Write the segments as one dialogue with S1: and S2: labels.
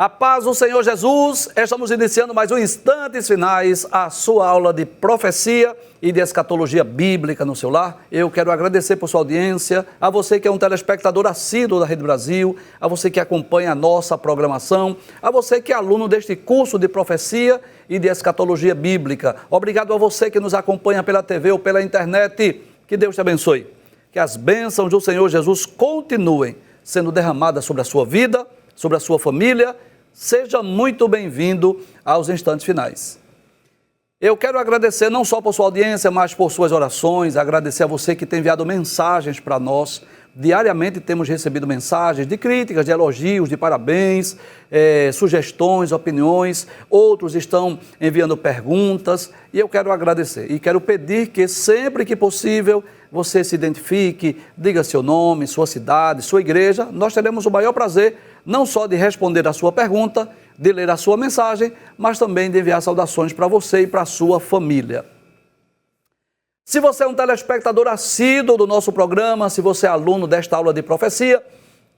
S1: A paz do Senhor Jesus, estamos iniciando mais um Instantes Finais, a sua aula de profecia e de escatologia bíblica no seu lar. Eu quero agradecer por sua audiência, a você que é um telespectador assíduo da Rede Brasil, a você que acompanha a nossa programação, a você que é aluno deste curso de profecia e de escatologia bíblica. Obrigado a você que nos acompanha pela TV ou pela internet. Que Deus te abençoe. Que as bênçãos do Senhor Jesus continuem sendo derramadas sobre a sua vida, sobre a sua família. Seja muito bem-vindo aos Instantes Finais. Eu quero agradecer não só por sua audiência, mas por suas orações, agradecer a você que tem enviado mensagens para nós. Diariamente temos recebido mensagens de críticas, de elogios, de parabéns, sugestões, opiniões. Outros estão enviando perguntas e eu quero agradecer. E quero pedir que sempre que possível você se identifique, diga seu nome, sua cidade, sua igreja. Nós teremos o maior prazer não só de responder a sua pergunta, de ler a sua mensagem, mas também de enviar saudações para você e para a sua família. Se você é um telespectador assíduo do nosso programa, se você é aluno desta aula de profecia,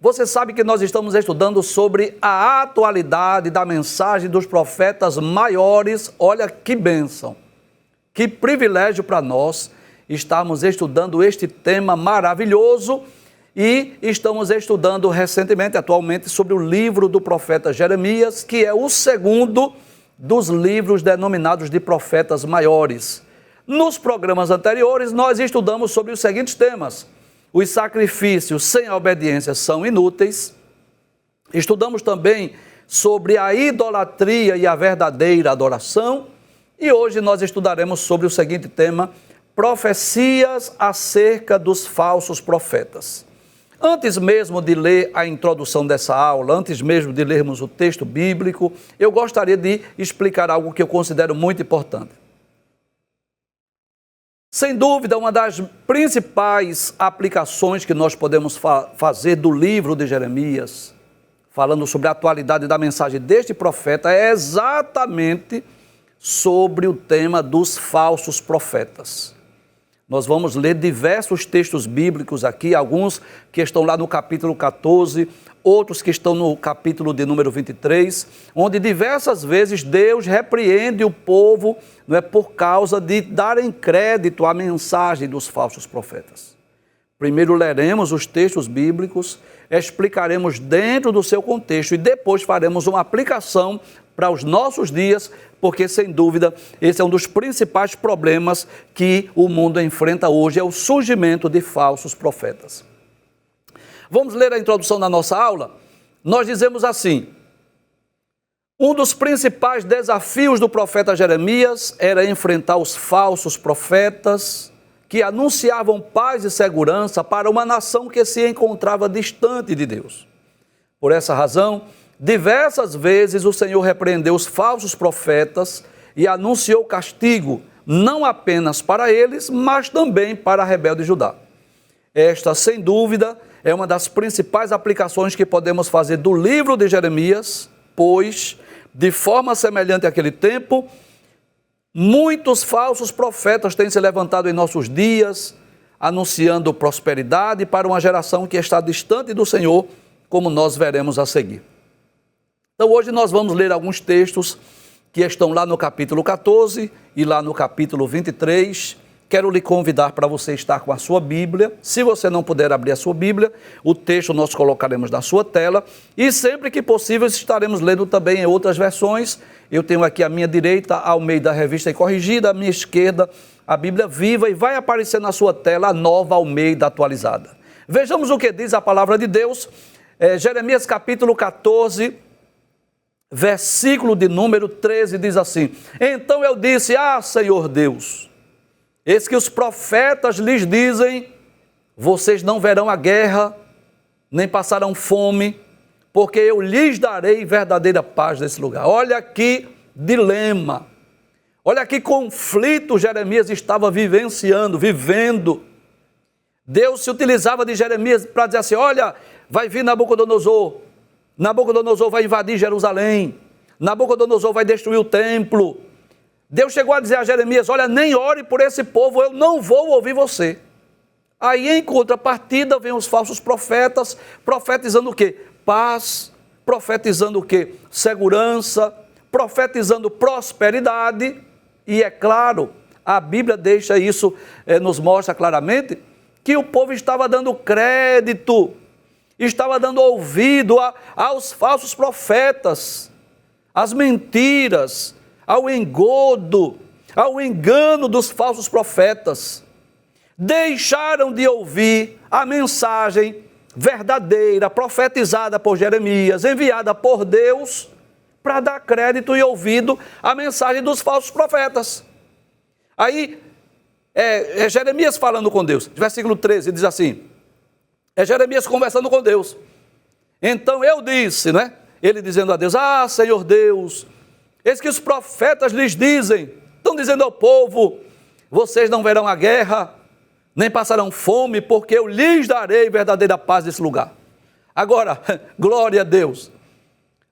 S1: você sabe que nós estamos estudando sobre a atualidade da mensagem dos profetas maiores. Olha que bênção, que privilégio para nós estarmos estudando este tema maravilhoso. E estamos estudando recentemente, atualmente, sobre o livro do profeta Jeremias, que é o segundo dos livros denominados de profetas maiores. Nos programas anteriores, nós estudamos sobre os seguintes temas: os sacrifícios sem a obediência são inúteis. Estudamos também sobre a idolatria e a verdadeira adoração. E hoje nós estudaremos sobre o seguinte tema: profecias acerca dos falsos profetas. Antes mesmo de ler a introdução dessa aula, antes mesmo de lermos o texto bíblico, eu gostaria de explicar algo que eu considero muito importante. Sem dúvida, uma das principais aplicações que nós podemos fazer do livro de Jeremias, falando sobre a atualidade da mensagem deste profeta, é exatamente sobre o tema dos falsos profetas. Nós vamos ler diversos textos bíblicos aqui, alguns que estão lá no capítulo 14, outros que estão no capítulo de número 23, onde diversas vezes Deus repreende o povo, não é, por causa de darem crédito à mensagem dos falsos profetas. Primeiro leremos os textos bíblicos, explicaremos dentro do seu contexto e depois faremos uma aplicação para os nossos dias, porque sem dúvida esse é um dos principais problemas que o mundo enfrenta hoje, é o surgimento de falsos profetas. Vamos ler a introdução da nossa aula? Nós dizemos assim: um dos principais desafios do profeta Jeremias era enfrentar os falsos profetas que anunciavam paz e segurança para uma nação que se encontrava distante de Deus. Por essa razão, diversas vezes o Senhor repreendeu os falsos profetas e anunciou castigo, não apenas para eles, mas também para a rebelde Judá. Esta, sem dúvida, é uma das principais aplicações que podemos fazer do livro de Jeremias, pois, de forma semelhante àquele tempo, muitos falsos profetas têm se levantado em nossos dias, anunciando prosperidade para uma geração que está distante do Senhor, como nós veremos a seguir. Então hoje nós vamos ler alguns textos que estão lá no capítulo 14 e lá no capítulo 23. Quero lhe convidar para você estar com a sua Bíblia. Se você não puder abrir a sua Bíblia, o texto nós colocaremos na sua tela. E sempre que possível estaremos lendo também em outras versões. Eu tenho aqui à minha direita a Almeida Revista e Corrigida, à minha esquerda a Bíblia Viva e vai aparecer na sua tela a Nova Almeida Atualizada. Vejamos o que diz a palavra de Deus. Jeremias capítulo 14, versículo de número 13, diz assim: então eu disse: Senhor Deus, eis que os profetas lhes dizem, vocês não verão a guerra, nem passarão fome, porque eu lhes darei verdadeira paz nesse lugar. Olha que dilema, olha que conflito Jeremias estava vivendo. Deus se utilizava de Jeremias para dizer assim: olha, vai vir Nabucodonosor vai invadir Jerusalém, Nabucodonosor vai destruir o templo. Deus chegou a dizer a Jeremias: olha, nem ore por esse povo, eu não vou ouvir você. Aí em contrapartida vem os falsos profetas, profetizando o quê? Paz, profetizando o quê? Segurança, profetizando prosperidade. E é claro, a Bíblia deixa isso, nos mostra claramente, que o povo estava dando crédito, estava dando ouvido aos falsos profetas, às mentiras, ao engodo, ao engano dos falsos profetas. Deixaram de ouvir a mensagem verdadeira, profetizada por Jeremias, enviada por Deus, para dar crédito e ouvido à mensagem dos falsos profetas. Aí, Jeremias falando com Deus, versículo 13, diz assim, Jeremias conversando com Deus. Então eu disse, né? Ele dizendo a Deus, Senhor Deus, eis que os profetas lhes dizem, estão dizendo ao povo, vocês não verão a guerra, nem passarão fome, porque eu lhes darei verdadeira paz nesse lugar. Agora, glória a Deus.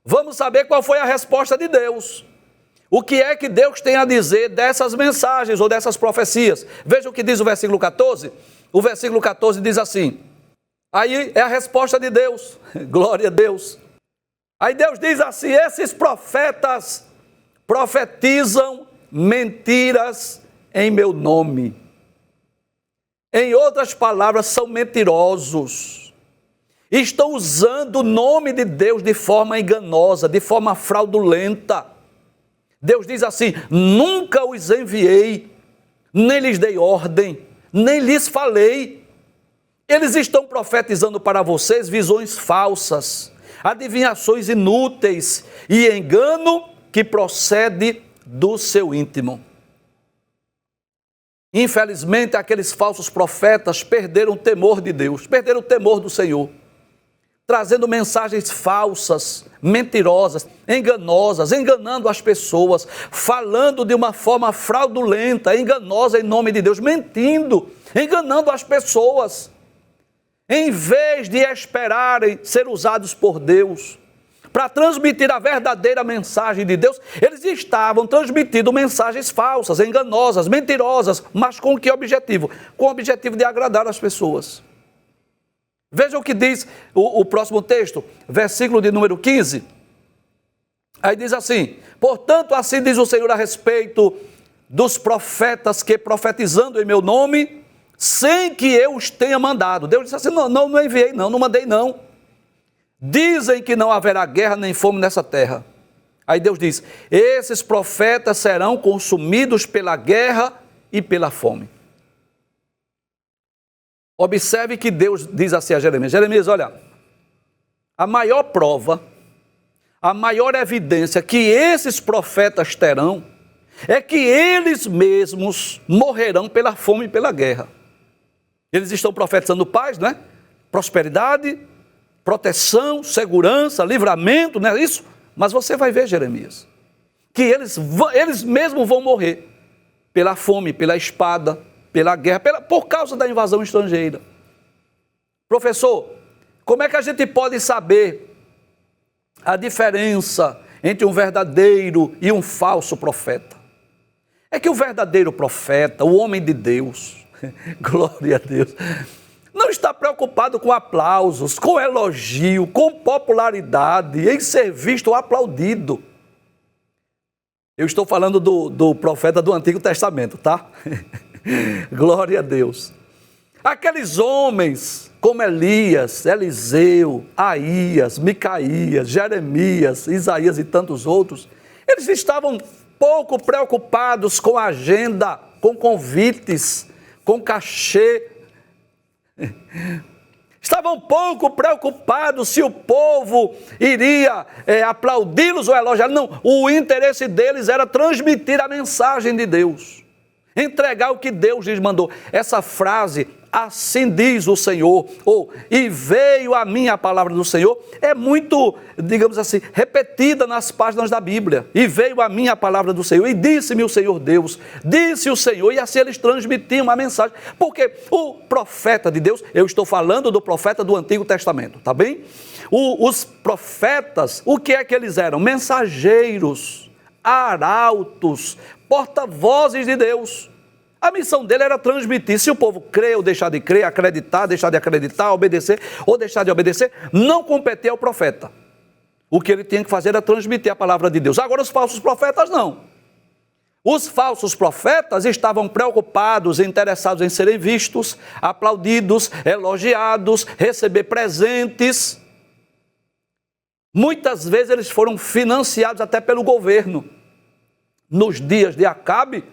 S1: Vamos saber qual foi a resposta de Deus. O que é que Deus tem a dizer dessas mensagens ou dessas profecias? Veja o que diz o versículo 14. O versículo 14 diz assim, aí é a resposta de Deus, glória a Deus. Aí Deus diz assim, esses profetas profetizam mentiras em meu nome. Em outras palavras, são mentirosos. Estão usando o nome de Deus de forma enganosa, de forma fraudulenta. Deus diz assim, nunca os enviei, nem lhes dei ordem, nem lhes falei. Eles estão profetizando para vocês visões falsas, adivinhações inúteis e engano que procede do seu íntimo. Infelizmente, aqueles falsos profetas perderam o temor de Deus, perderam o temor do Senhor, trazendo mensagens falsas, mentirosas, enganosas, enganando as pessoas, falando de uma forma fraudulenta, enganosa em nome de Deus, mentindo, enganando as pessoas. Em vez de esperarem ser usados por Deus para transmitir a verdadeira mensagem de Deus, eles estavam transmitindo mensagens falsas, enganosas, mentirosas, mas com que objetivo? Com o objetivo de agradar as pessoas. Veja o que diz o próximo texto, versículo de número 15. Aí diz assim, portanto, assim diz o Senhor a respeito dos profetas que profetizando em meu nome, sem que eu os tenha mandado. Deus disse assim, não enviei não mandei não. Dizem que não haverá guerra nem fome nessa terra. Aí Deus diz, esses profetas serão consumidos pela guerra e pela fome. Observe que Deus diz assim a Jeremias, Jeremias, olha, a maior prova, a maior evidência que esses profetas terão, é que eles mesmos morrerão pela fome e pela guerra. Eles estão profetizando paz, né? Prosperidade, proteção, segurança, livramento, não é isso? Mas você vai ver, Jeremias, que eles mesmos vão morrer pela fome, pela espada, pela guerra, por causa da invasão estrangeira. Professor, como é que a gente pode saber a diferença entre um verdadeiro e um falso profeta? É que o verdadeiro profeta, o homem de Deus, glória a Deus, não está preocupado com aplausos, com elogio, com popularidade, em ser visto ou aplaudido. Eu estou falando do profeta do Antigo Testamento, tá? Glória a Deus. Aqueles homens como Elias, Eliseu, Aías, Micaías, Jeremias, Isaías e tantos outros, eles estavam pouco preocupados com a agenda, com convites, com cachê. Estavam pouco preocupados se o povo iria aplaudi-los ou elogiá-los. Não, o interesse deles era transmitir a mensagem de Deus, entregar o que Deus lhes mandou. Essa frase, assim diz o Senhor, ou e veio a mim a palavra do Senhor, é muito, digamos assim, repetida nas páginas da Bíblia. E veio a mim a palavra do Senhor, e disse-me o Senhor Deus, disse o Senhor, e assim eles transmitiam a mensagem. Porque o profeta de Deus, eu estou falando do profeta do Antigo Testamento, tá bem? Os profetas, o que é que eles eram? Mensageiros, arautos, porta-vozes de Deus. A missão dele era transmitir, se o povo crer ou deixar de crer, acreditar, deixar de acreditar, obedecer ou deixar de obedecer, não competia ao profeta. O que ele tinha que fazer era transmitir a palavra de Deus. Agora, os falsos profetas não. Os falsos profetas estavam preocupados, interessados em serem vistos, aplaudidos, elogiados, receber presentes. Muitas vezes eles foram financiados até pelo governo. Nos dias de Acabe,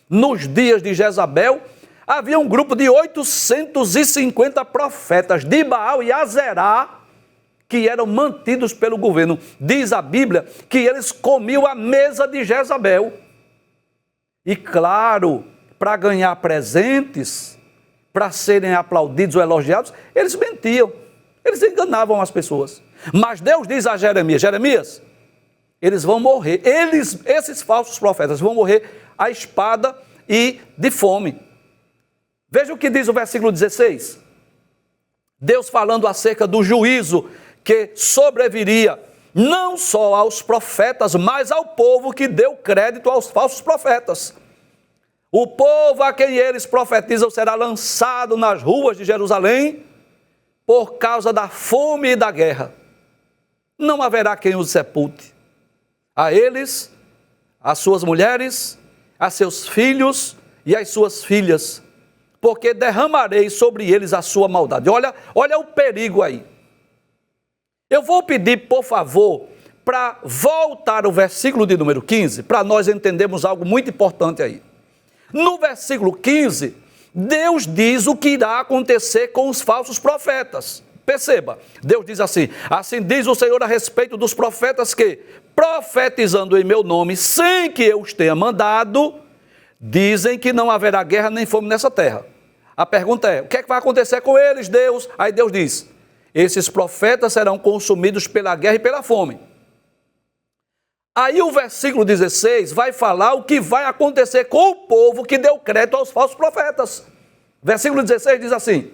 S1: nos dias de Jezabel, havia um grupo de 850 profetas de Baal e Azerá que eram mantidos pelo governo. Diz a Bíblia que eles comiam a mesa de Jezabel. E claro, para ganhar presentes, para serem aplaudidos ou elogiados, eles mentiam, eles enganavam as pessoas. Mas Deus diz a Jeremias: Jeremias, eles vão morrer, esses falsos profetas vão morrer à espada e de fome. Veja o que diz o versículo 16. Deus falando acerca do juízo que sobreviria não só aos profetas, mas ao povo que deu crédito aos falsos profetas. O povo a quem eles profetizam será lançado nas ruas de Jerusalém por causa da fome e da guerra. Não haverá quem os sepulte. A eles, às suas mulheres, a seus filhos e às suas filhas, porque derramarei sobre eles a sua maldade. Olha o perigo aí. Eu vou pedir, por favor, para voltar ao versículo de número 15, para nós entendermos algo muito importante aí. No versículo 15, Deus diz o que irá acontecer com os falsos profetas. Perceba, Deus diz assim: assim diz o Senhor a respeito dos profetas que, profetizando em meu nome, sem que eu os tenha mandado, dizem que não haverá guerra nem fome nessa terra. A pergunta é: o que é que vai acontecer com eles, Deus? Aí Deus diz: esses profetas serão consumidos pela guerra e pela fome. Aí o versículo 16 vai falar o que vai acontecer com o povo que deu crédito aos falsos profetas. Versículo 16 diz assim: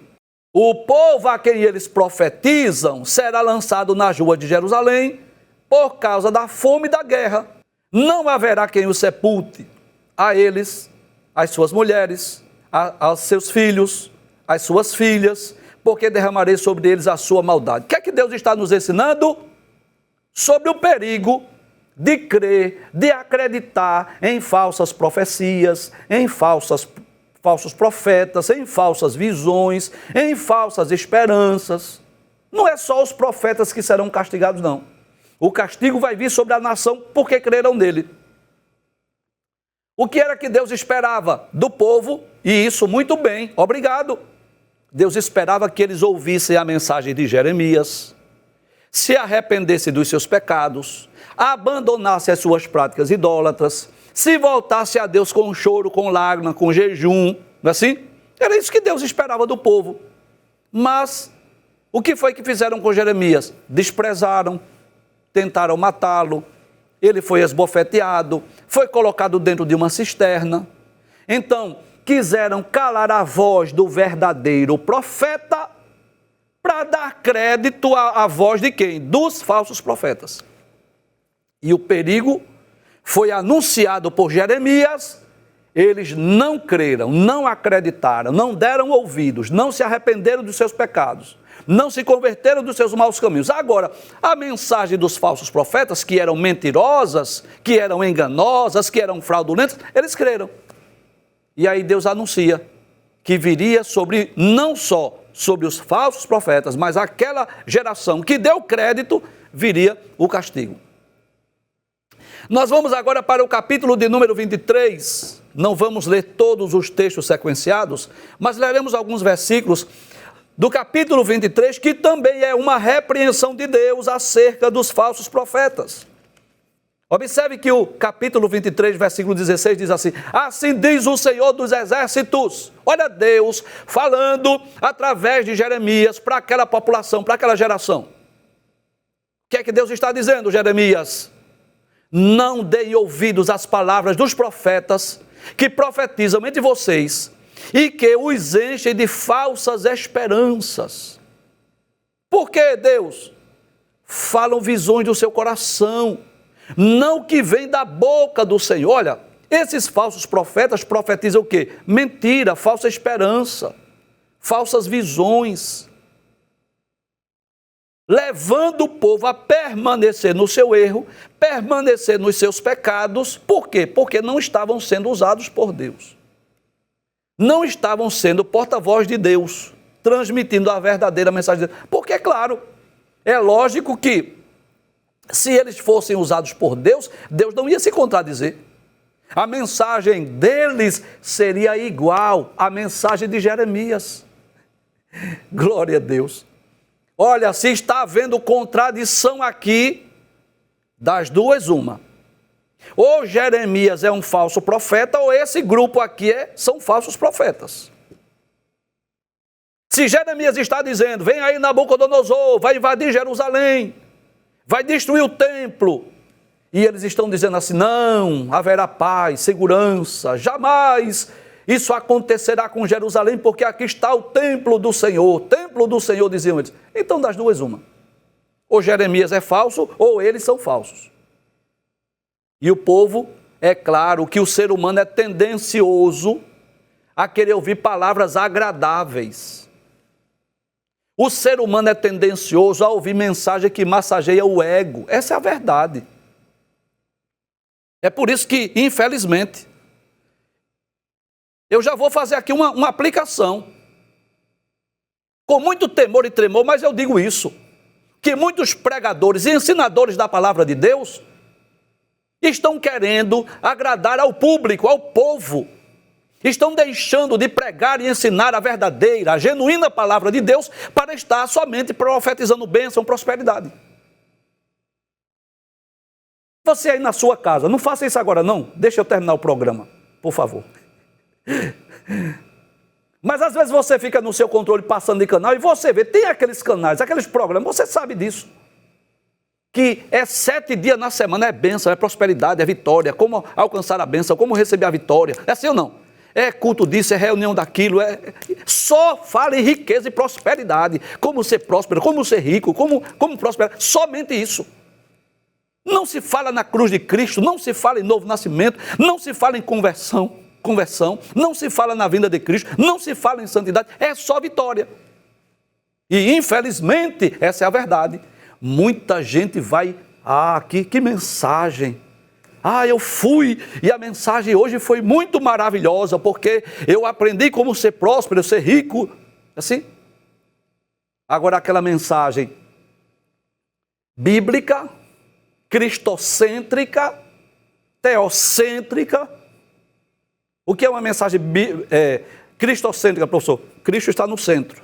S1: o povo a quem eles profetizam será lançado nas ruas de Jerusalém por causa da fome e da guerra. Não haverá quem os sepulte, a eles, às suas mulheres, aos seus filhos, às suas filhas, porque derramarei sobre eles a sua maldade. O que é que Deus está nos ensinando? Sobre o perigo de crer, de acreditar em falsas profecias, em falsos profetas, em falsas visões, em falsas esperanças. Não é só os profetas que serão castigados, não. O castigo vai vir sobre a nação porque creram nele. O que era que Deus esperava do povo? E isso muito bem, obrigado. Deus esperava que eles ouvissem a mensagem de Jeremias, se arrependessem dos seus pecados, abandonassem as suas práticas idólatras, se voltasse a Deus com choro, com lágrima, com jejum, não é assim? Era isso que Deus esperava do povo. Mas o que foi que fizeram com Jeremias? Desprezaram, tentaram matá-lo, ele foi esbofeteado, foi colocado dentro de uma cisterna. Então, quiseram calar a voz do verdadeiro profeta para dar crédito à voz de quem? Dos falsos profetas. E o perigo foi anunciado por Jeremias, eles não creram, não acreditaram, não deram ouvidos, não se arrependeram dos seus pecados, não se converteram dos seus maus caminhos. Agora, a mensagem dos falsos profetas, que eram mentirosas, que eram enganosas, que eram fraudulentas, eles creram. E aí Deus anuncia que viria sobre, não só sobre os falsos profetas, mas aquela geração que deu crédito, viria o castigo. Nós vamos agora para o capítulo de número 23, não vamos ler todos os textos sequenciados, mas leremos alguns versículos do capítulo 23, que também é uma repreensão de Deus acerca dos falsos profetas. Observe que o capítulo 23, versículo 16 diz assim: assim diz o Senhor dos Exércitos. Olha Deus falando através de Jeremias para aquela população, para aquela geração. O que é que Deus está dizendo, Jeremias? Não deem ouvidos às palavras dos profetas que profetizam entre vocês e que os enchem de falsas esperanças. Por que, Deus? Falam visões do seu coração, não que vem da boca do Senhor. Olha, esses falsos profetas profetizam o quê? Mentira, falsa esperança, falsas visões. levando o povo a permanecer no seu erro, permanecer nos seus pecados. Por quê? Porque não estavam sendo usados por Deus. Não estavam sendo porta-voz de Deus, transmitindo a verdadeira mensagem de Deus. Porque, claro, é lógico que se eles fossem usados por Deus, Deus não ia se contradizer. A mensagem deles seria igual à mensagem de Jeremias. Glória a Deus. Olha, se está havendo contradição aqui, das duas, uma. Ou Jeremias é um falso profeta, ou esse grupo aqui são falsos profetas. Se Jeremias está dizendo, vem aí Nabucodonosor, vai invadir Jerusalém, vai destruir o templo, e eles estão dizendo assim, não, haverá paz, segurança, jamais isso acontecerá com Jerusalém, porque aqui está o templo do Senhor, diziam eles. Então, das duas, uma. Ou Jeremias é falso, ou eles são falsos. E o povo, é claro que o ser humano é tendencioso a querer ouvir palavras agradáveis. O ser humano é tendencioso a ouvir mensagem que massageia o ego. Essa é a verdade. É por isso que, infelizmente, eu já vou fazer aqui uma aplicação. Com muito temor e tremor, mas eu digo isso, que muitos pregadores e ensinadores da palavra de Deus estão querendo agradar ao público, ao povo. Estão deixando de pregar e ensinar a verdadeira, a genuína palavra de Deus para estar somente profetizando bênção, prosperidade. Você aí na sua casa, não faça isso agora não, deixa eu terminar o programa, por favor. Mas às vezes você fica no seu controle passando de canal e você vê, tem aqueles canais, aqueles programas, você sabe disso. Que é 7 dias na semana, é bênção, é prosperidade, é vitória, como alcançar a bênção, como receber a vitória. É assim ou não? É culto disso, é reunião daquilo, só fala em riqueza e prosperidade, como ser próspero, como ser rico, como prosperar, somente isso. Não se fala na cruz de Cristo, não se fala em novo nascimento, não se fala em conversão, não se fala na vinda de Cristo, não se fala em santidade, é só vitória. E infelizmente, essa é a verdade. Muita gente vai, que mensagem. Eu fui e a mensagem hoje foi muito maravilhosa, porque eu aprendi como ser próspero, ser rico, assim. Agora aquela mensagem bíblica, cristocêntrica, teocêntrica. O que é uma mensagem cristocêntrica, professor? Cristo está no centro.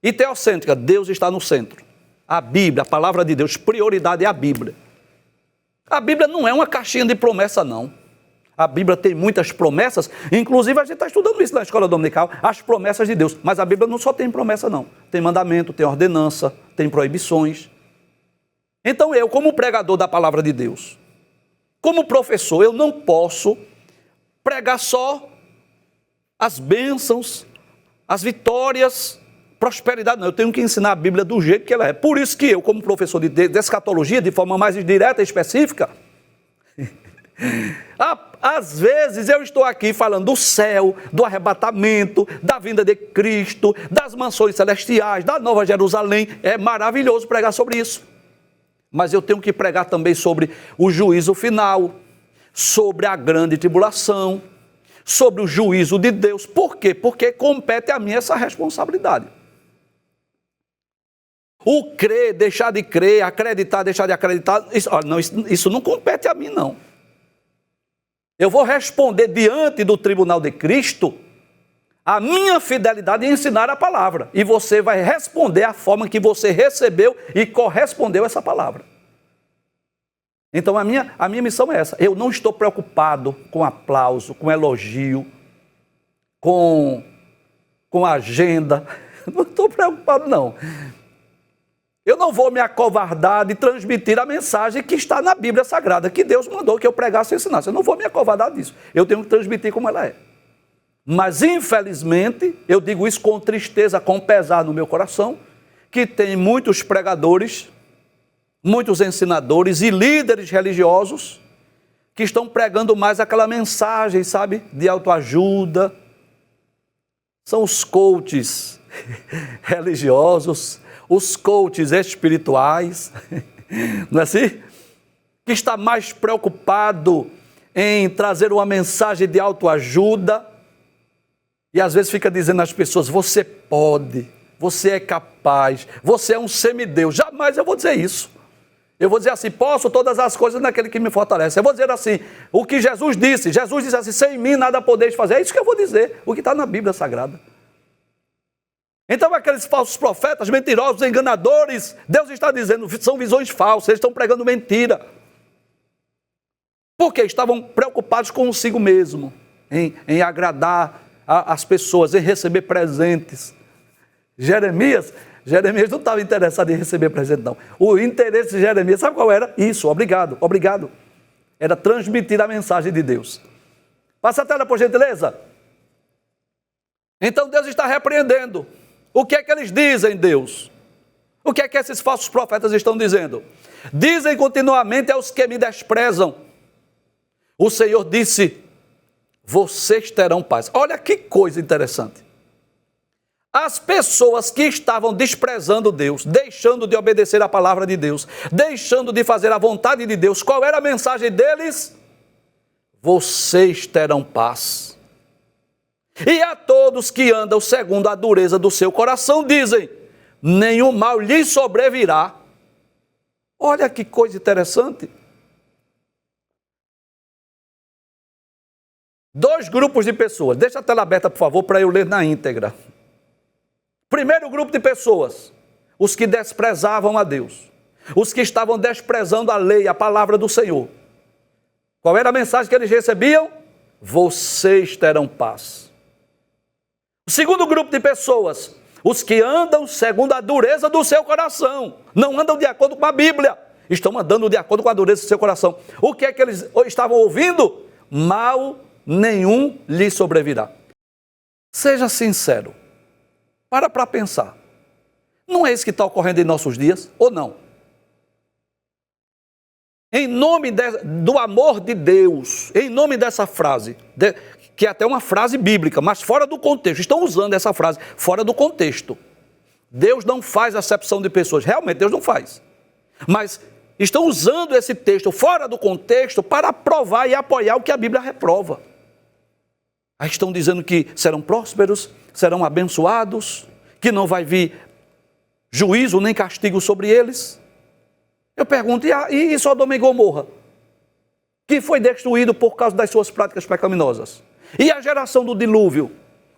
S1: E teocêntrica, Deus está no centro. A Bíblia, a palavra de Deus, prioridade é a Bíblia. A Bíblia não é uma caixinha de promessa, não. A Bíblia tem muitas promessas, inclusive a gente está estudando isso na escola dominical, as promessas de Deus. Mas a Bíblia não só tem promessa, não. Tem mandamento, tem ordenança, tem proibições. Então eu, como pregador da palavra de Deus, como professor, eu não posso pregar só as bênçãos, as vitórias, prosperidade, não. Eu tenho que ensinar a Bíblia do jeito que ela é. Por isso que eu, como professor de escatologia, de forma mais direta e específica, às vezes eu estou aqui falando do céu, do arrebatamento, da vinda de Cristo, das mansões celestiais, da Nova Jerusalém. É maravilhoso pregar sobre isso. Mas eu tenho que pregar também sobre o juízo final, sobre a grande tribulação, sobre o juízo de Deus. Por quê? Porque compete a mim essa responsabilidade. O crer, deixar de crer, acreditar, deixar de acreditar, isso não compete a mim, não. Eu vou responder diante do tribunal de Cristo a minha fidelidade em ensinar a palavra. E você vai responder a forma que você recebeu e correspondeu a essa palavra. Então a minha missão é essa. Eu não estou preocupado com aplauso, com elogio, com agenda. Não estou preocupado, não. Eu não vou me acovardar de transmitir a mensagem que está na Bíblia Sagrada, que Deus mandou que eu pregasse e ensinasse. Eu não vou me acovardar disso. Eu tenho que transmitir como ela é. Mas, infelizmente, eu digo isso com tristeza, com pesar no meu coração, que tem muitos pregadores, muitos ensinadores e líderes religiosos que estão pregando mais aquela mensagem, sabe, de autoajuda. São os coaches religiosos, os coaches espirituais, não é assim? Que está mais preocupado em trazer uma mensagem de autoajuda e às vezes fica dizendo às pessoas, você pode, você é capaz, você é um semideus. Jamais eu vou dizer isso. Eu vou dizer assim, posso todas as coisas naquele que me fortalece. Eu vou dizer assim, o que Jesus disse assim, sem mim nada podeis fazer. É isso que eu vou dizer, o que está na Bíblia Sagrada. Então aqueles falsos profetas, mentirosos, enganadores, Deus está dizendo, são visões falsas, eles estão pregando mentira. Porque estavam preocupados consigo mesmo, em agradar as pessoas, em receber presentes. Jeremias não estava interessado em receber presente, não. O interesse de Jeremias, sabe qual era? Isso, obrigado. Era transmitir a mensagem de Deus. Passa a tela, por gentileza. Então Deus está repreendendo. O que é que eles dizem, Deus? O que é que esses falsos profetas estão dizendo? Dizem continuamente aos que me desprezam. O Senhor disse, vocês terão paz. Olha que coisa interessante. As pessoas que estavam desprezando Deus, deixando de obedecer a palavra de Deus, deixando de fazer a vontade de Deus, qual era a mensagem deles? Vocês terão paz. E a todos que andam segundo a dureza do seu coração, dizem, nenhum mal lhes sobrevirá. Olha que coisa interessante. Dois grupos de pessoas. Deixa a tela aberta, por favor, para eu ler na íntegra. Primeiro grupo de pessoas, os que desprezavam a Deus. Os que estavam desprezando a lei, a palavra do Senhor. Qual era a mensagem que eles recebiam? Vocês terão paz. O segundo grupo de pessoas, os que andam segundo a dureza do seu coração. Não andam de acordo com a Bíblia. Estão andando de acordo com a dureza do seu coração. O que é que eles estavam ouvindo? Mal nenhum lhe sobrevirá. Seja sincero. Para pensar. Não é isso que está ocorrendo em nossos dias? Ou não? Em nome do amor de Deus, em nome dessa frase, que é até uma frase bíblica, mas fora do contexto, estão usando essa frase fora do contexto. Deus não faz acepção de pessoas, realmente Deus não faz. Mas estão usando esse texto fora do contexto para provar e apoiar o que a Bíblia reprova. Aí estão dizendo que serão prósperos, serão abençoados, que não vai vir juízo nem castigo sobre eles. Eu pergunto, e Sodoma e Gomorra? Que foi destruído por causa das suas práticas pecaminosas. E a geração do dilúvio?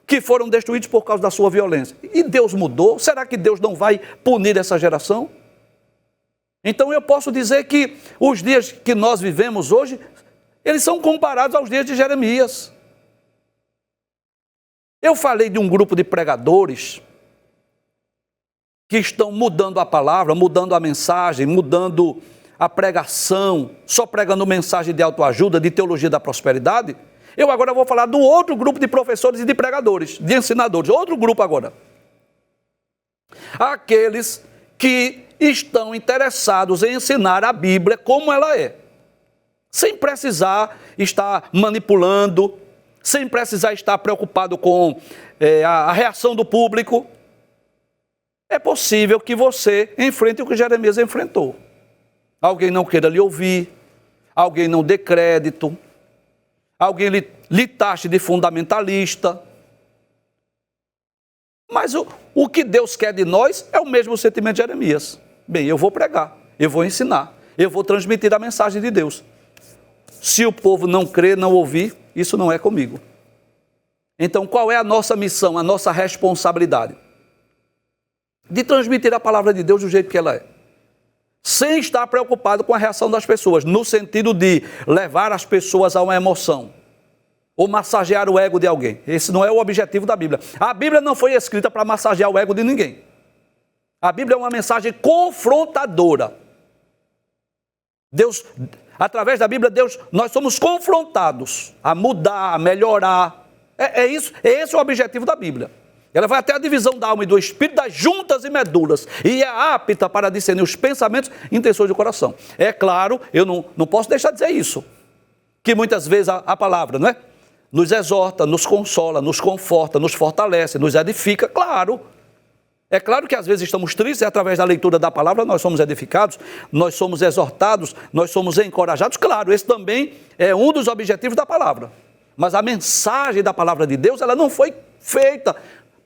S1: Que foram destruídos por causa da sua violência. E Deus mudou? Será que Deus não vai punir essa geração? Então eu posso dizer que os dias que nós vivemos hoje, eles são comparados aos dias de Jeremias. Eu falei de um grupo de pregadores que estão mudando a palavra, mudando a mensagem, mudando a pregação, só pregando mensagem de autoajuda, de teologia da prosperidade. Eu agora vou falar do outro grupo de professores e de pregadores, de ensinadores, outro grupo agora. Aqueles que estão interessados em ensinar a Bíblia como ela é, sem precisar estar manipulando, sem precisar estar preocupado com a reação do público. É possível que você enfrente o que Jeremias enfrentou. Alguém não queira lhe ouvir, alguém não dê crédito, alguém lhe taxe de fundamentalista. Mas o que Deus quer de nós é o mesmo sentimento de Jeremias. Bem, eu vou pregar, eu vou ensinar, eu vou transmitir a mensagem de Deus. Se o povo não crer, não ouvir, isso não é comigo. Então, qual é a nossa missão, a nossa responsabilidade? De transmitir a palavra de Deus do jeito que ela é. Sem estar preocupado com a reação das pessoas, no sentido de levar as pessoas a uma emoção, ou massagear o ego de alguém. Esse não é o objetivo da Bíblia. A Bíblia não foi escrita para massagear o ego de ninguém. A Bíblia é uma mensagem confrontadora. Deus, através da Bíblia, nós somos confrontados a mudar, a melhorar. Esse é o objetivo da Bíblia. Ela vai até a divisão da alma e do espírito, das juntas e medulas, e é apta para discernir os pensamentos e intenções do coração. É claro, eu não posso deixar de dizer isso, que muitas vezes a palavra, não é? Nos exorta, nos consola, nos conforta, nos fortalece, nos edifica, claro. É claro que às vezes estamos tristes e através da leitura da palavra nós somos edificados, nós somos exortados, nós somos encorajados. Claro, esse também é um dos objetivos da palavra. Mas a mensagem da palavra de Deus, ela não foi feita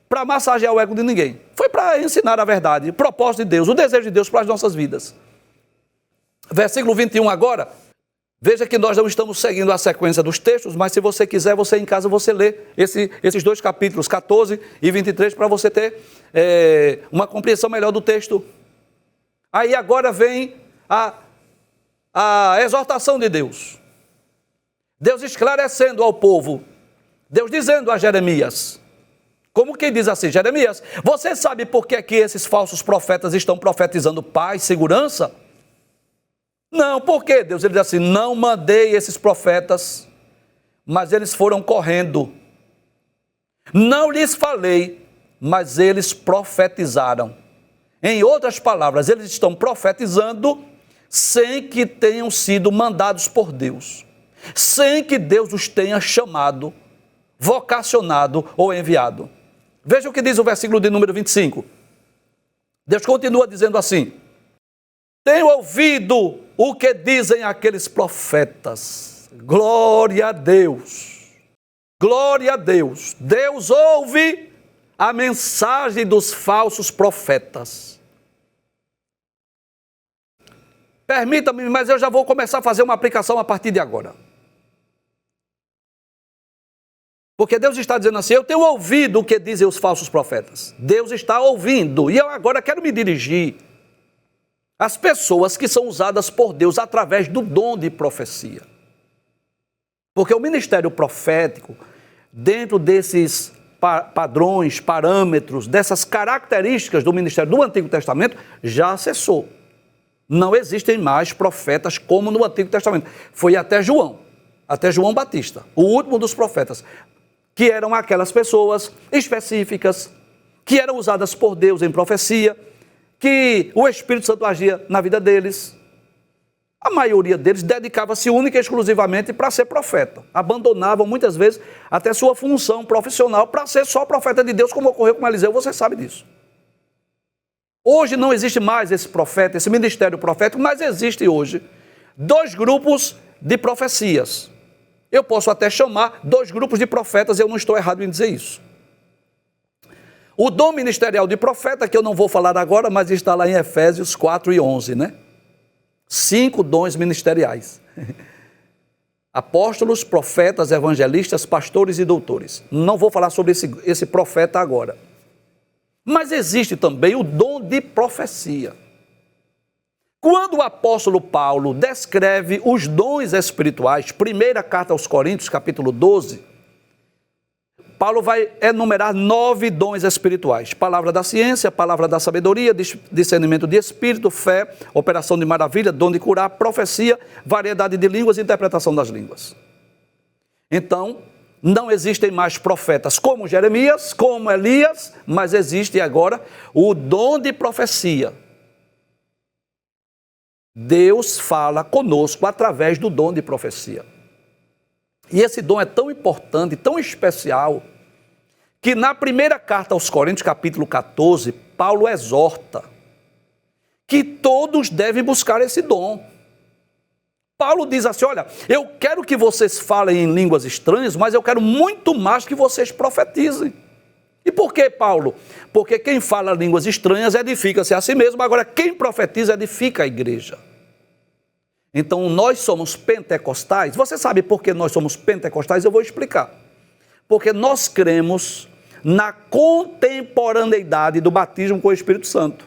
S1: para massagear o ego de ninguém. Foi para ensinar a verdade, o propósito de Deus, o desejo de Deus para as nossas vidas. Versículo 21 agora. Veja que nós não estamos seguindo a sequência dos textos, mas se você quiser, você em casa, você lê esses dois capítulos, 14 e 23, para você ter uma compreensão melhor do texto. Aí agora vem a exortação de Deus. Deus esclarecendo ao povo, Deus dizendo a Jeremias, como quem diz assim, Jeremias, você sabe por que é que esses falsos profetas estão profetizando paz, segurança? Não, por quê? Deus ele diz assim, não mandei esses profetas, mas eles foram correndo. Não lhes falei, mas eles profetizaram. Em outras palavras, eles estão profetizando sem que tenham sido mandados por Deus, sem que Deus os tenha chamado, vocacionado ou enviado. Veja o que diz o versículo de número 25. Deus continua dizendo assim, tenho ouvido o que dizem aqueles profetas. Glória a Deus. Glória a Deus. Deus ouve a mensagem dos falsos profetas. Permita-me, mas eu já vou começar a fazer uma aplicação a partir de agora. Porque Deus está dizendo assim, eu tenho ouvido o que dizem os falsos profetas. Deus está ouvindo. E eu agora quero me dirigir as pessoas que são usadas por Deus através do dom de profecia. Porque o ministério profético, dentro desses padrões, parâmetros, dessas características do ministério do Antigo Testamento, já cessou. Não existem mais profetas como no Antigo Testamento. Foi até João Batista, o último dos profetas, que eram aquelas pessoas específicas, que eram usadas por Deus em profecia, que o Espírito Santo agia na vida deles. A maioria deles dedicava-se única e exclusivamente para ser profeta. Abandonavam muitas vezes até sua função profissional para ser só profeta de Deus, como ocorreu com Eliseu, você sabe disso. Hoje não existe mais esse profeta, esse ministério profético, mas existe hoje dois grupos de profecias. Eu posso até chamar dois grupos de profetas, eu não estou errado em dizer isso. O dom ministerial de profeta, que eu não vou falar agora, mas está lá em Efésios 4 e 11, né? 5 dons ministeriais. Apóstolos, profetas, evangelistas, pastores e doutores. Não vou falar sobre esse profeta agora. Mas existe também o dom de profecia. Quando o apóstolo Paulo descreve os dons espirituais, primeira carta aos Coríntios, capítulo 12, Paulo vai enumerar 9 dons espirituais. Palavra da ciência, palavra da sabedoria, discernimento de espírito, fé, operação de maravilha, dom de curar, profecia, variedade de línguas e interpretação das línguas. Então, não existem mais profetas como Jeremias, como Elias, mas existe agora o dom de profecia. Deus fala conosco através do dom de profecia. E esse dom é tão importante, tão especial, que na primeira carta aos Coríntios, capítulo 14, Paulo exorta que todos devem buscar esse dom. Paulo diz assim, olha, eu quero que vocês falem em línguas estranhas, mas eu quero muito mais que vocês profetizem. E por que, Paulo? Porque quem fala línguas estranhas edifica-se a si mesmo, agora quem profetiza edifica a igreja. Então, nós somos pentecostais. Você sabe por que nós somos pentecostais? Eu vou explicar. Porque nós cremos na contemporaneidade do batismo com o Espírito Santo.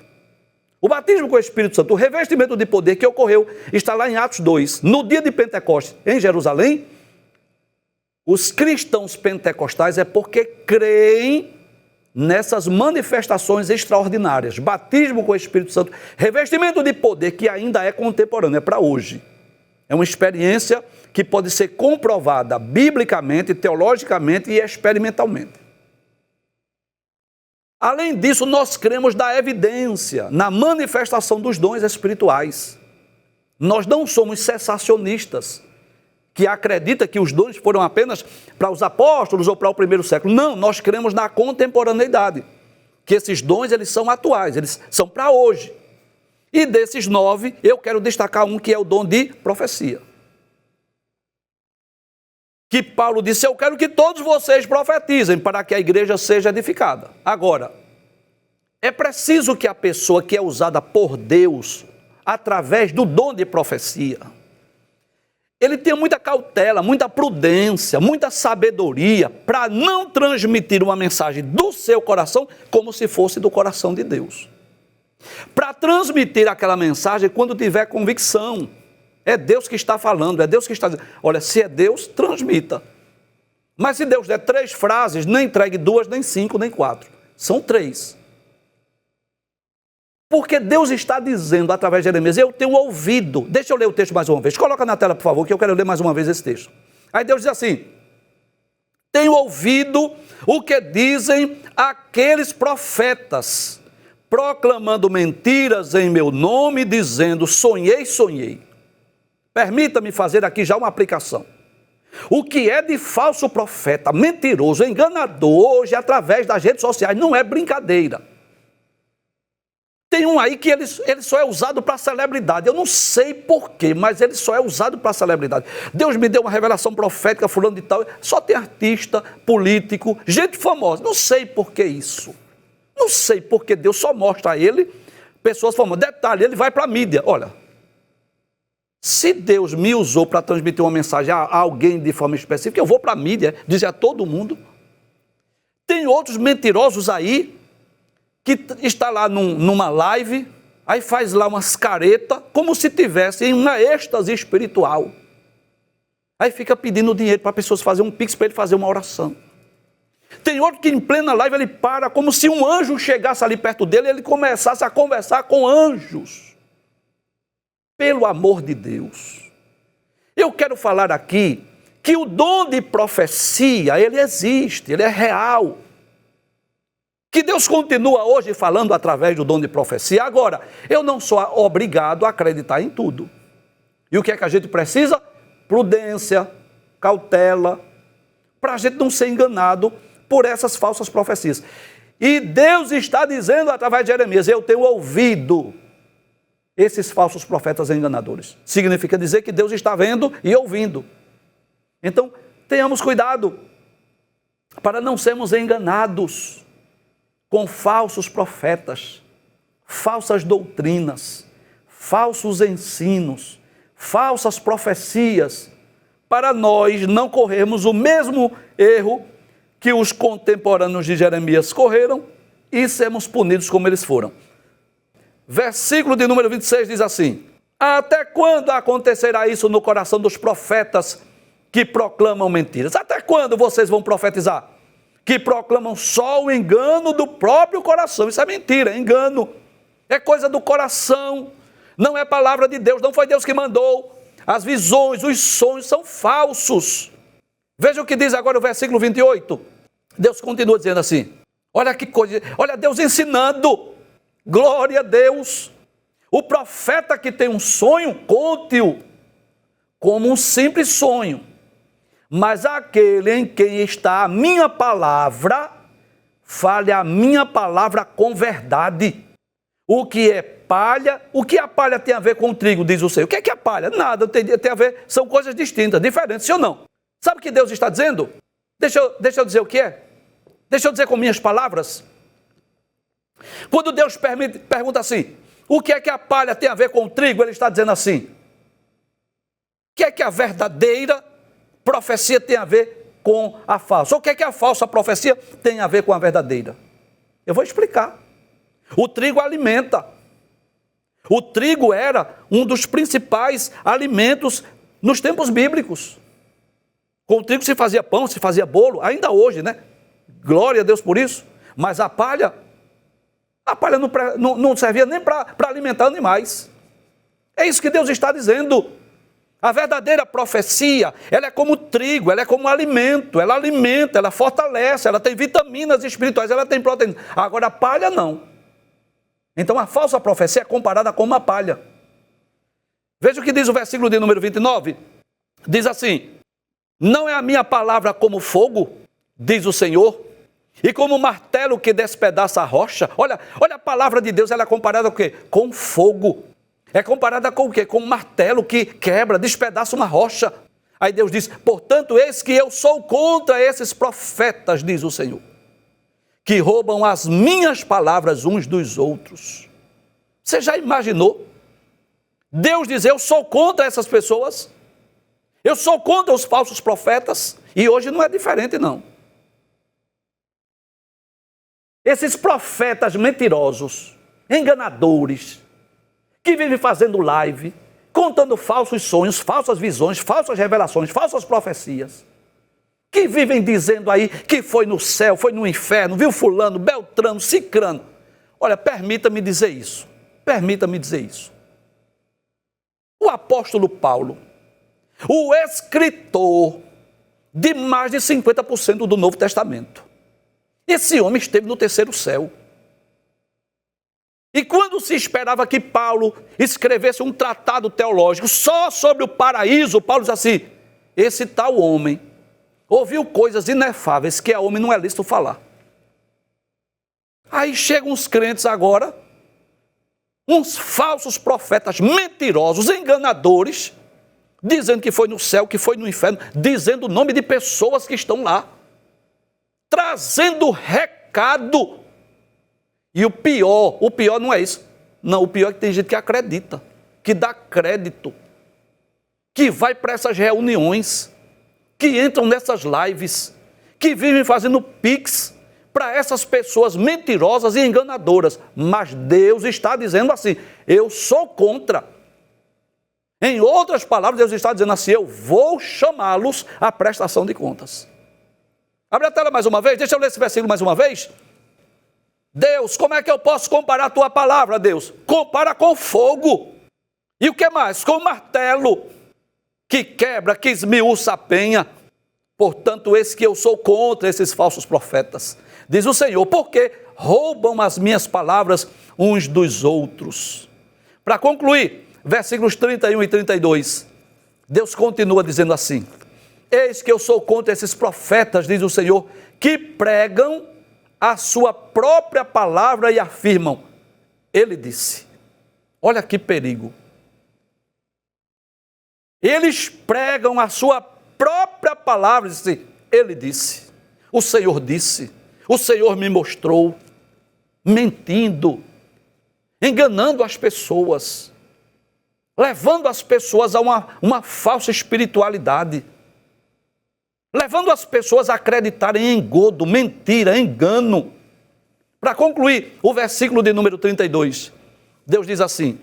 S1: O batismo com o Espírito Santo, o revestimento de poder que ocorreu, está lá em Atos 2. No dia de Pentecostes, em Jerusalém, os cristãos pentecostais é porque creem nessas manifestações extraordinárias, batismo com o Espírito Santo, revestimento de poder que ainda é contemporâneo, é para hoje. É uma experiência que pode ser comprovada biblicamente, teologicamente e experimentalmente. Além disso, nós cremos na evidência, na manifestação dos dons espirituais. Nós não somos cessacionistas, que acredita que os dons foram apenas para os apóstolos ou para o primeiro século. Não, nós cremos na contemporaneidade. que esses dons eles são atuais, eles são para hoje. E desses 9, eu quero destacar um que é o dom de profecia. Que Paulo disse, eu quero que todos vocês profetizem para que a igreja seja edificada. Agora, é preciso que a pessoa que é usada por Deus, através do dom de profecia, ele tenha muita cautela, muita prudência, muita sabedoria para não transmitir uma mensagem do seu coração como se fosse do coração de Deus. Para transmitir aquela mensagem quando tiver convicção. É Deus que está falando, é Deus que está dizendo. Olha, se é Deus, transmita. Mas se Deus der 3 frases, não entregue 2, nem 5, nem 4. São 3. Porque Deus está dizendo através de Jeremias, eu tenho ouvido. Deixa eu ler o texto mais uma vez. Coloca na tela, por favor, que eu quero ler mais uma vez esse texto. Aí Deus diz assim, tenho ouvido o que dizem aqueles profetas, proclamando mentiras em meu nome, dizendo, sonhei, sonhei. Permita-me fazer aqui já uma aplicação. O que é de falso profeta, mentiroso, enganador, hoje através das redes sociais, não é brincadeira. Tem um aí que ele só é usado para celebridade. Eu não sei porquê, mas ele só é usado para celebridade. Deus me deu uma revelação profética, fulano de tal. Só tem artista, político, gente famosa. Não sei por que isso. Não sei porque Deus só mostra a ele pessoas famosas. Detalhe, ele vai para a mídia. Olha, se Deus me usou para transmitir uma mensagem a alguém de forma específica, eu vou para a mídia, dizer a todo mundo. Tem outros mentirosos aí, que está lá numa live, aí faz lá umas caretas, como se tivesse em uma êxtase espiritual. Aí fica pedindo dinheiro para pessoas fazerem um pix para ele fazer uma oração. Tem outro que em plena live ele para, como se um anjo chegasse ali perto dele e ele começasse a conversar com anjos. Pelo amor de Deus. Eu quero falar aqui que o dom de profecia, ele existe, ele é real. Que Deus continua hoje falando através do dom de profecia. Agora, eu não sou obrigado a acreditar em tudo. E o que é que a gente precisa? Prudência, cautela, para a gente não ser enganado por essas falsas profecias. E Deus está dizendo através de Jeremias, eu tenho ouvido esses falsos profetas enganadores. Significa dizer que Deus está vendo e ouvindo. Então, tenhamos cuidado para não sermos enganados com falsos profetas, falsas doutrinas, falsos ensinos, falsas profecias, para nós não corrermos o mesmo erro que os contemporâneos de Jeremias correram e sermos punidos como eles foram. Versículo de número 26 diz assim, até quando acontecerá isso no coração dos profetas que proclamam mentiras? Até quando vocês vão profetizar? Que proclamam só o engano do próprio coração. Isso é mentira, é engano. É coisa do coração. Não é palavra de Deus, não foi Deus que mandou. As visões, os sonhos são falsos. Veja o que diz agora o versículo 28. Deus continua dizendo assim. Olha que coisa, olha Deus ensinando. Glória a Deus. O profeta que tem um sonho, conte-o como um simples sonho. Mas aquele em quem está a minha palavra, fale a minha palavra com verdade. O que é palha, o que a palha tem a ver com o trigo, diz o Senhor. O que é a palha? Nada, tem a ver, são coisas distintas, diferentes, sim ou não? Sabe o que Deus está dizendo? Deixa eu dizer o que é. Deixa eu dizer com minhas palavras. Quando Deus pergunta assim, o que é que a palha tem a ver com o trigo? Ele está dizendo assim, o que é que a verdadeira profecia tem a ver com a falsa? O que é que a falsa profecia tem a ver com a verdadeira? Eu vou explicar. O trigo alimenta. O trigo era um dos principais alimentos nos tempos bíblicos. Com o trigo se fazia pão, se fazia bolo, ainda hoje, né? Glória a Deus por isso. Mas a palha não servia nem para alimentar animais. É isso que Deus está dizendo. A verdadeira profecia, ela é como trigo, ela é como alimento, ela alimenta, ela fortalece, ela tem vitaminas espirituais, ela tem proteína. Agora a palha não. Então a falsa profecia é comparada com uma palha. Veja o que diz o versículo de número 29. Diz assim, não é a minha palavra como fogo, diz o Senhor, E como o martelo que despedaça a rocha, olha a palavra de Deus, ela é comparada com o quê? Com fogo. É comparada com o quê? Com um martelo que quebra, despedaça uma rocha. Aí Deus diz, portanto, eis que eu sou contra esses profetas, diz o Senhor, que roubam as minhas palavras uns dos outros. Você já imaginou? Deus diz, eu sou contra essas pessoas, eu sou contra os falsos profetas, e hoje não é diferente não. Esses profetas mentirosos, enganadores, que vivem fazendo live, contando falsos sonhos, falsas visões, falsas revelações, falsas profecias, que vivem dizendo aí que foi no céu, foi no inferno, viu fulano, beltrano, cicrano. Olha, permita-me dizer isso, O apóstolo Paulo, o escritor de mais de 50% do Novo Testamento, esse homem esteve no terceiro céu. E quando se esperava que Paulo escrevesse um tratado teológico só sobre o paraíso, Paulo diz assim, esse tal homem ouviu coisas inefáveis que a homem não é lícito falar. Aí chegam uns crentes agora, uns falsos profetas mentirosos, enganadores, dizendo que foi no céu, que foi no inferno, dizendo o nome de pessoas que estão lá, trazendo recado. E o pior não é isso. Não, o pior é que tem gente que acredita, que dá crédito, que vai para essas reuniões, que entram nessas lives, que vivem fazendo pix para essas pessoas mentirosas e enganadoras. Mas Deus está dizendo assim, eu sou contra. Em outras palavras, Deus está dizendo assim, eu vou chamá-los à prestação de contas. Abre a tela mais uma vez, deixa eu ler esse versículo mais uma vez. Deus, como é que eu posso comparar a tua palavra, Deus? Compara com fogo. E o que mais? Com martelo, que quebra, que esmiuça a penha. Portanto, esse que eu sou contra esses falsos profetas. Diz o Senhor, porque roubam as minhas palavras uns dos outros. Para concluir, versículos 31 e 32, Deus continua dizendo assim, eis que eu sou contra esses profetas, diz o Senhor, que pregam a sua própria palavra e afirmam, ele disse. Olha que perigo. Eles pregam a sua própria palavra e dizem, ele disse, o Senhor me mostrou, mentindo, enganando as pessoas, levando as pessoas a uma falsa espiritualidade, levando as pessoas a acreditarem em engodo, mentira, engano. Para concluir, o versículo de número 32, Deus diz assim,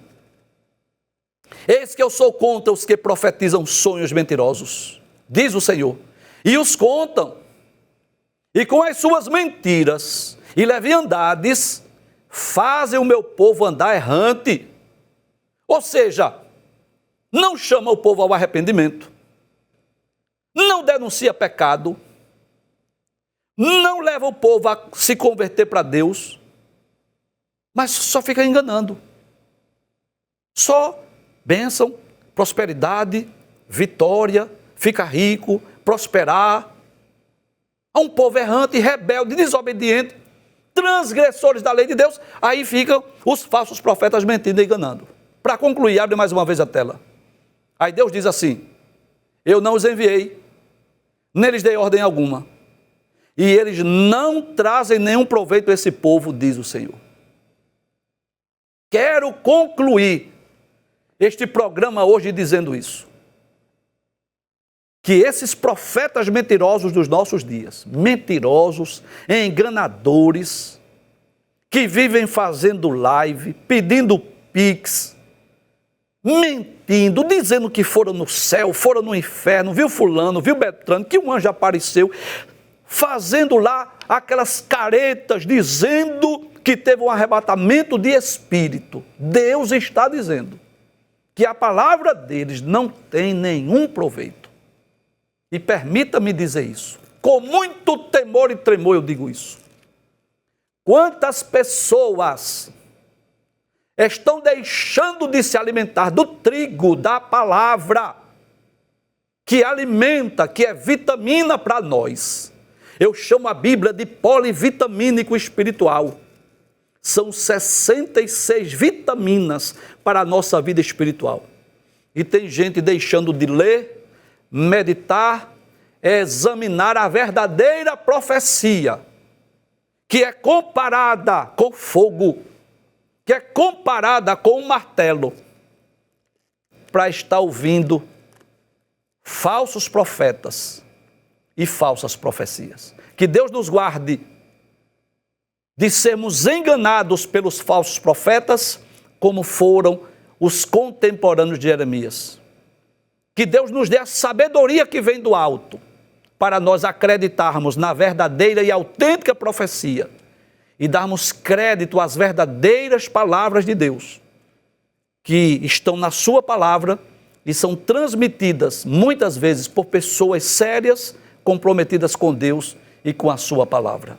S1: eis que eu sou contra os que profetizam sonhos mentirosos, diz o Senhor, e os contam, e com as suas mentiras e leviandades, fazem o meu povo andar errante. Ou seja, não chama o povo ao arrependimento, não denuncia pecado, não leva o povo a se converter para Deus, mas só fica enganando. Só bênção, prosperidade, vitória, fica rico, prosperar. Há um povo errante, rebelde, desobediente, transgressores da lei de Deus, aí ficam os falsos profetas mentindo e enganando. Para concluir, abre mais uma vez a tela. Aí Deus diz assim, eu não os enviei, nem lhes dei ordem alguma, e eles não trazem nenhum proveito a esse povo, diz o Senhor. Quero concluir este programa hoje dizendo isso, que esses profetas mentirosos dos nossos dias, mentirosos, enganadores, que vivem fazendo live, pedindo pix, mentindo, dizendo que foram no céu, foram no inferno, viu fulano, viu Beltrano, que um anjo apareceu, fazendo lá aquelas caretas, dizendo que teve um arrebatamento de espírito. Deus está dizendo que a palavra deles não tem nenhum proveito. E permita-me dizer isso, com muito temor e tremor eu digo isso. Quantas pessoas estão deixando de se alimentar do trigo, da palavra, que alimenta, que é vitamina para nós, Eu chamo a Bíblia de polivitamínico espiritual. São 66 vitaminas para a nossa vida espiritual. E tem gente deixando de ler, meditar, examinar a verdadeira profecia, que é comparada com fogo, que é comparada com um martelo, para estar ouvindo falsos profetas e falsas profecias. Que Deus nos guarde de sermos enganados pelos falsos profetas, como foram os contemporâneos de Jeremias. Que Deus nos dê a sabedoria que vem do alto, para nós acreditarmos na verdadeira e autêntica profecia e darmos crédito às verdadeiras palavras de Deus, que estão na sua palavra e são transmitidas muitas vezes por pessoas sérias, comprometidas com Deus e com a sua palavra.